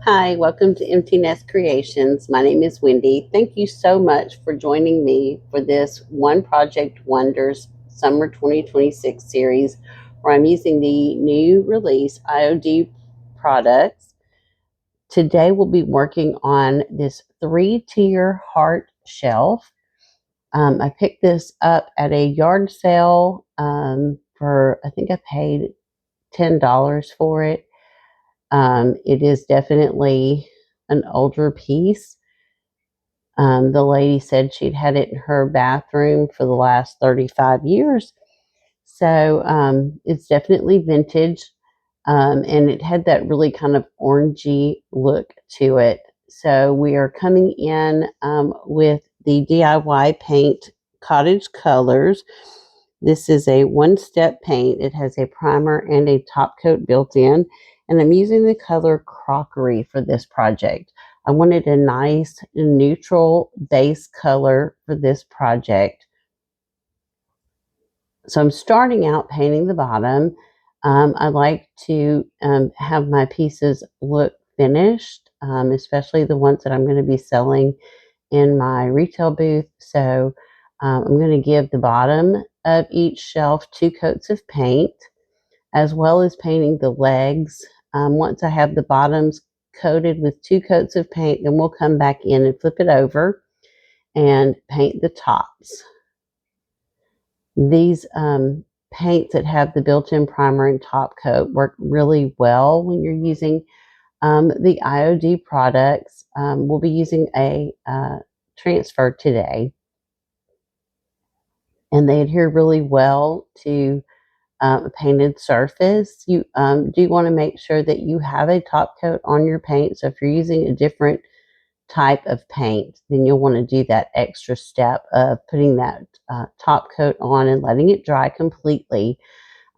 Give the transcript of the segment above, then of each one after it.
Hi, welcome to Empty Nest Creations. My name is Wendy. Thank you so much for joining me for this One Project Wonders Summer 2026 series where I'm using the new release IOD products. Today we'll be working on this 3-tier heart shelf. I picked this up at a yard sale for, I think I paid $10 for it. It is definitely an older piece. The lady said she'd had it in her bathroom for the last 35 years. So it's definitely vintage. And it had that really kind of orangey look to it. So we are coming in with the DIY paint Cottage Colors. This is a one-step paint. It has a primer and a top coat built in. And I'm using the color Crockery for this project. I wanted a nice neutral base color for this project. So I'm starting out painting the bottom. I like to have my pieces look finished, especially the ones that I'm going to be selling in my retail booth. So I'm going to give the bottom of each shelf 2 coats of paint, as well as painting the legs. Once I have the bottoms coated with 2 coats of paint, then we'll come back in and flip it over and paint the tops. These paints that have the built-in primer and top coat work really well when you're using the IOD products. We'll be using a transfer today, and they adhere really well to a painted surface. You do want to make sure that you have a top coat on your paint. So if you're using a different type of paint, then you'll want to do that extra step of putting that top coat on and letting it dry completely.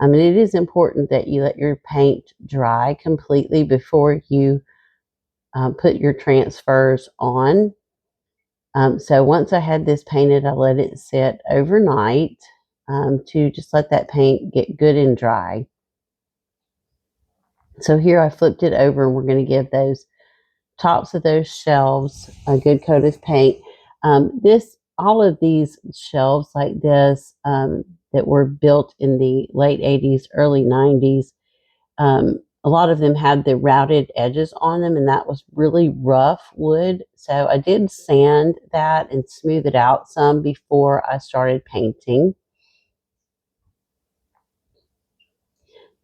And it is important that you let your paint dry completely before you put your transfers on. So once I had this painted, I let it sit overnight to just let that paint get good and dry. So here I flipped it over, and we're going to give those tops of those shelves a good coat of paint. All of these shelves like this that were built in the late 80s, early 90s, a lot of them had the routed edges on them, and that was really rough wood. So I did sand that and smooth it out some before I started painting.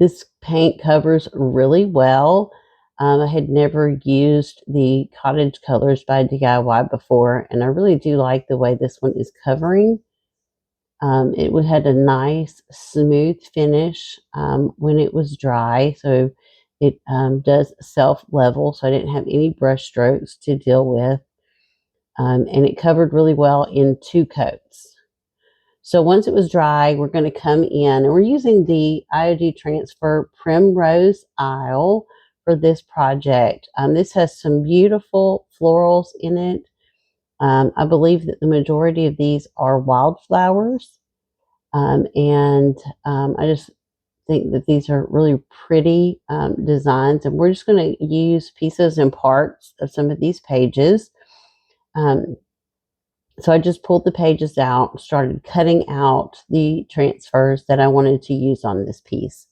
This paint covers really well. I had never used the Cottage Colors by DIY before, and I really do like the way this one is covering. It had a nice smooth finish when it was dry, so it does self-level, so I didn't have any brush strokes to deal with. And it covered really well in 2 coats. So once it was dry, we're going to come in, and we're using the IOD Transfer Primrose Isle for this project. This has some beautiful florals in it. I believe that the majority of these are wildflowers. I just think that these are really pretty designs, and we're just going to use pieces and parts of some of these pages. So I just pulled the pages out, started cutting out the transfers that I wanted to use on this piece.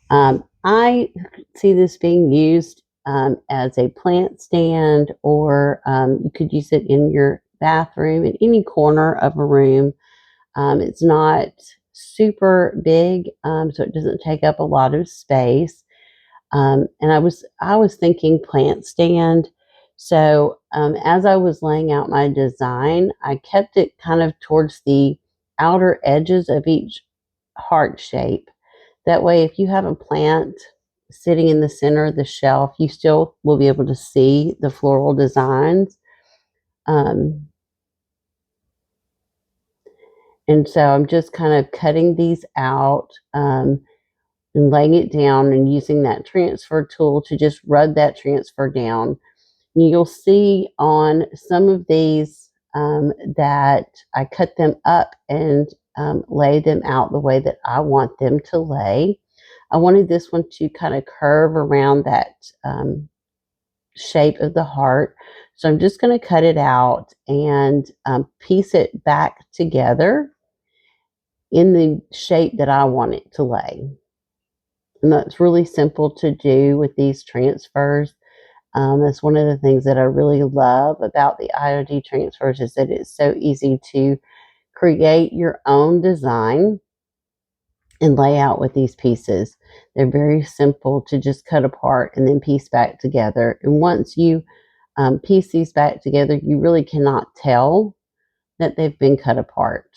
I see this being used as a plant stand, or you could use it in your bathroom, in any corner of a room. It's not super big, so it doesn't take up a lot of space. And I was thinking plant stand. So as I was laying out my design, I kept it kind of towards the outer edges of each heart shape. That way, if you have a plant sitting in the center of the shelf, you still will be able to see the floral designs. And so I'm just kind of cutting these out and laying it down and using that transfer tool to just rub that transfer down. You'll see on some of these that I cut them up and lay them out the way that I want them to lay. I wanted this one to kind of curve around that shape of the heart. So I'm just going to cut it out and piece it back together in the shape that I want it to lay. And that's really simple to do with these transfers. That's one of the things that I really love about the IOD transfers, is that it's so easy to create your own design and lay out with these pieces. They're very simple to just cut apart and then piece back together. And once you piece these back together, you really cannot tell that they've been cut apart.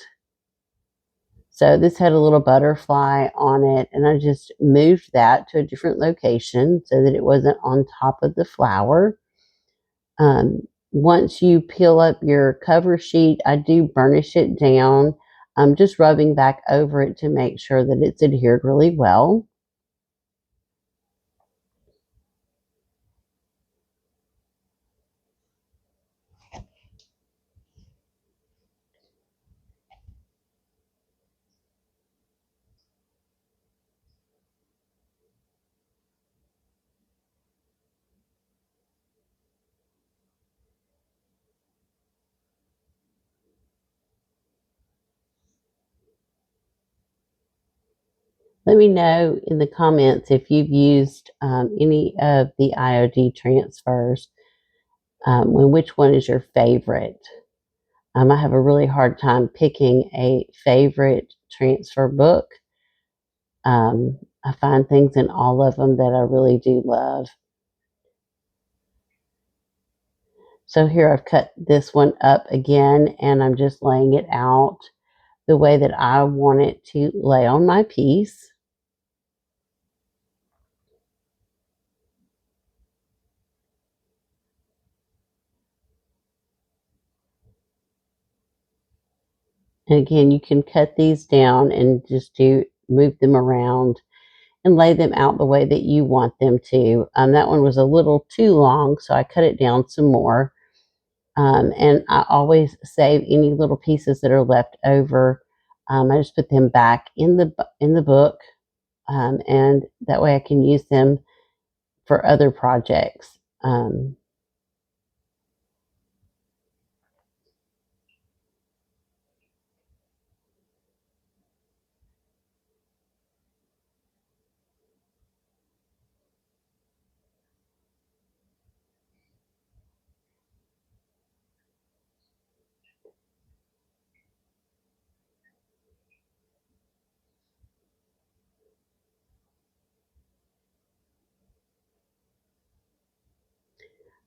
So this had a little butterfly on it, and I just moved that to a different location so that it wasn't on top of the flower. Once you peel up your cover sheet, I do burnish it down. I'm just rubbing back over it to make sure that it's adhered really well. Let me know in the comments if you've used any of the IOD transfers, and which one is your favorite. I have a really hard time picking a favorite transfer book. I find things in all of them that I really do love. So here I've cut this one up again, and I'm just laying it out the way that I want it to lay on my piece. And again, you can cut these down and just move them around and lay them out the way that you want them to. That one was a little too long, so I cut it down some more. And I always save any little pieces that are left over. I just put them back in the book, and that way I can use them for other projects.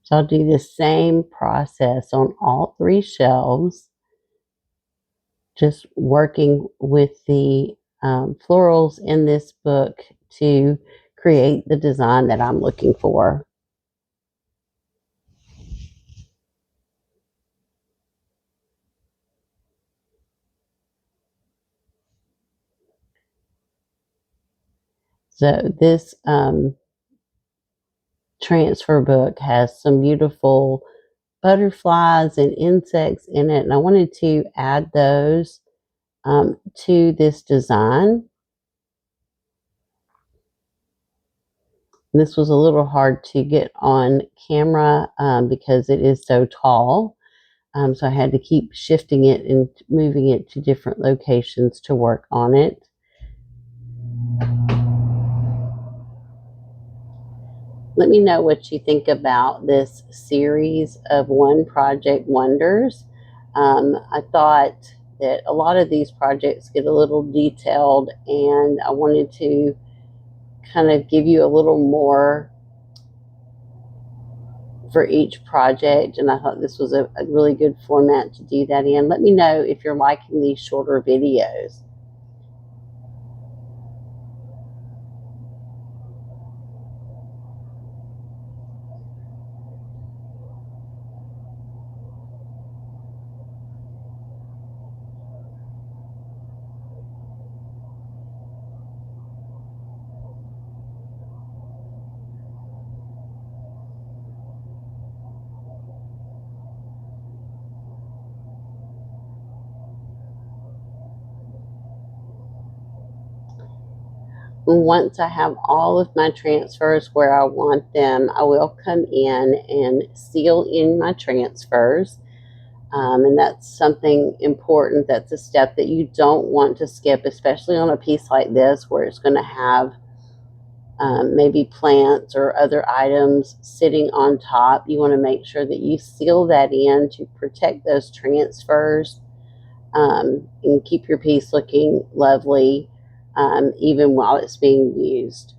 So I'll do the same process on all 3 shelves, just working with the florals in this book to create the design that I'm looking for. So this transfer book has some beautiful butterflies and insects in it, and I wanted to add those to this design. This was a little hard to get on camera because it is so tall, so I had to keep shifting it and moving it to different locations to work on it. Let me know what you think about this series of One Project Wonders. I thought that a lot of these projects get a little detailed, and I wanted to kind of give you a little more for each project, and I thought this was a really good format to do that in. Let me know if you're liking these shorter videos. Once I have all of my transfers where I want them, I will come in and seal in my transfers. And that's something important. That's a step that you don't want to skip, especially on a piece like this where it's going to have maybe plants or other items sitting on top. You want to make sure that you seal that in to protect those transfers, and keep your piece looking lovely, even while it's being used.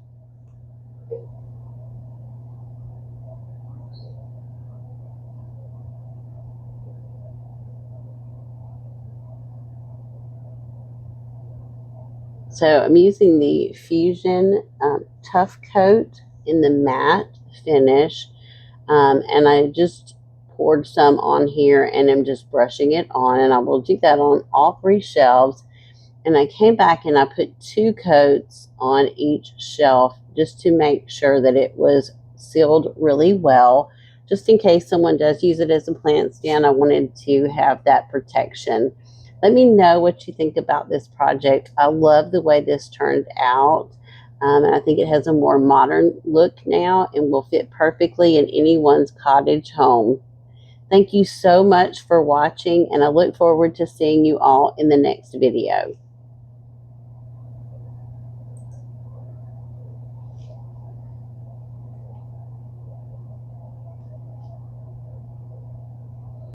So I'm using the Fusion Tough Coat in the matte finish, and I just poured some on here and I'm just brushing it on, and I will do that on all three shelves. And I came back and I put 2 coats on each shelf just to make sure that it was sealed really well. Just in case someone does use it as a plant stand, I wanted to have that protection. Let me know what you think about this project. I love the way this turned out. And I think it has a more modern look now and will fit perfectly in anyone's cottage home. Thank you so much for watching, and I look forward to seeing you all in the next video.